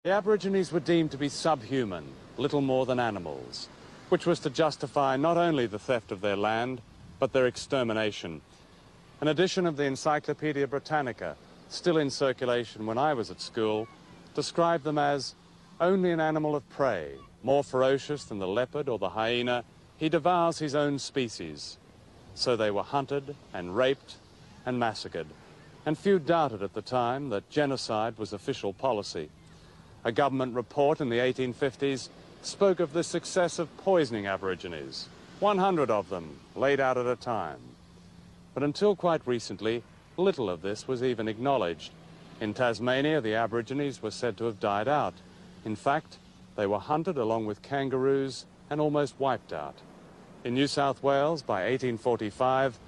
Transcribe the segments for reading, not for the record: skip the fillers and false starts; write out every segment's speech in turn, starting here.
The Aborigines were deemed to be subhuman, little more than animals, which was to justify not only the theft of their land, but their extermination. An edition of the Encyclopedia Britannica, still in circulation when I was at school, described them as only an animal of prey, more ferocious than the leopard or the hyena. He devours his own species. So they were hunted and raped and massacred. And few doubted at the time that genocide was official policy. A government report in the 1850s spoke of the success of poisoning Aborigines, 100 of them laid out at a time. But until quite recently, little of this was even acknowledged. In Tasmania, the Aborigines were said to have died out. In fact, they were hunted along with kangaroos and almost wiped out. In New South Wales, by 1845,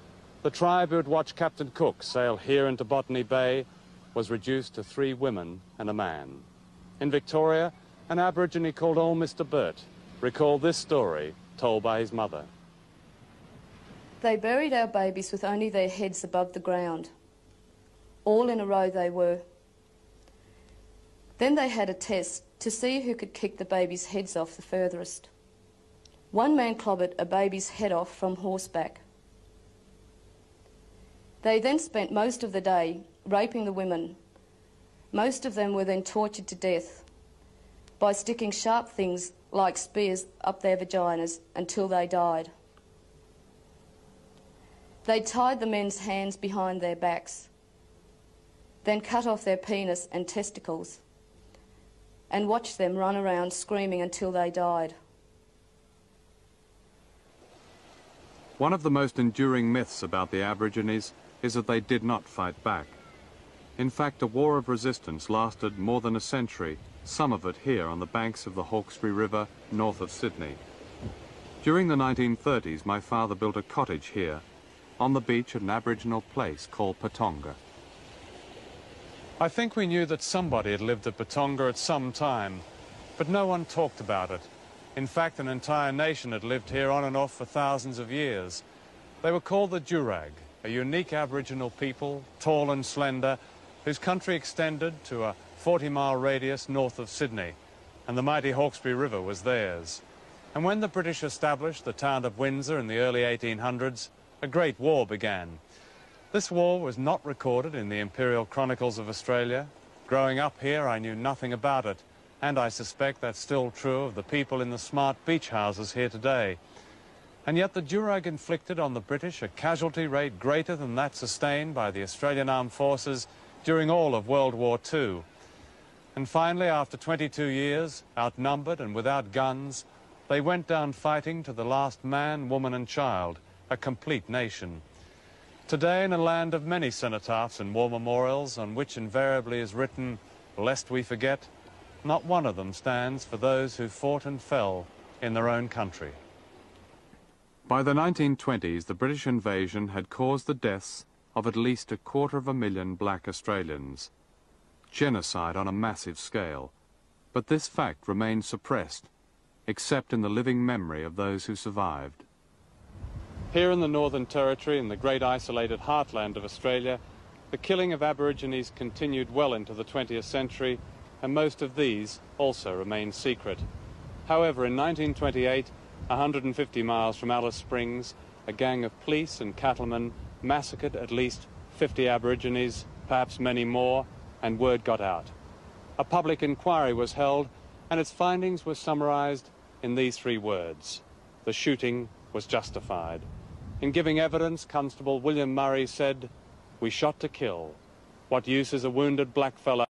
the tribe who had watched Captain Cook sail here into Botany Bay was reduced to 3 women and a man. In Victoria, an Aborigine called Old Mr. Burt recalled this story told by his mother. They buried our babies with only their heads above the ground. All in a row they were. Then they had a test to see who could kick the babies' heads off the furthest. One man clobbered a baby's head off from horseback. They then spent most of the day raping the women. Most of them were then tortured to death by sticking sharp things like spears up their vaginas until they died. They tied the men's hands behind their backs, then cut off their penis and testicles, and watched them run around screaming until they died. One of the most enduring myths about the Aborigines is that they did not fight back. In fact, the war of resistance lasted more than a century, some of it here on the banks of the Hawkesbury River, north of Sydney. During the 1930s, my father built a cottage here, on the beach at an Aboriginal place called Patonga. I think we knew that somebody had lived at Patonga at some time, but no one talked about it. In fact, an entire nation had lived here on and off for thousands of years. They were called the Jurag, a unique Aboriginal people, tall and slender, whose country extended to a 40-mile radius north of Sydney, and the mighty Hawkesbury River was theirs. And when the British established the town of Windsor in the early 1800s, a great war began. This war was not recorded in the Imperial Chronicles of Australia. Growing up here, I knew nothing about it, and I suspect that's still true of the people in the smart beach houses here today. And yet the Jurag inflicted on the British a casualty rate greater than that sustained by the Australian Armed Forces during all of World War II. And finally, after 22 years, outnumbered and without guns, they went down fighting to the last man, woman and child, a complete nation. Today, in a land of many cenotaphs and war memorials on which invariably is written, "Lest we forget," not one of them stands for those who fought and fell in their own country. By the 1920s, the British invasion had caused the deaths of at least 250,000 black Australians. Genocide on a massive scale. But this fact remained suppressed, except in the living memory of those who survived. Here in the Northern Territory, in the great isolated heartland of Australia, the killing of Aborigines continued well into the 20th century, and most of these also remained secret. However, in 1928, 150 miles from Alice Springs, a gang of police and cattlemen massacred at least 50 Aborigines, perhaps many more, and word got out. A public inquiry was held, and its findings were summarized in these 3 words: the shooting was justified. In giving evidence, Constable William Murray said, "We shot to kill. What use is a wounded blackfellow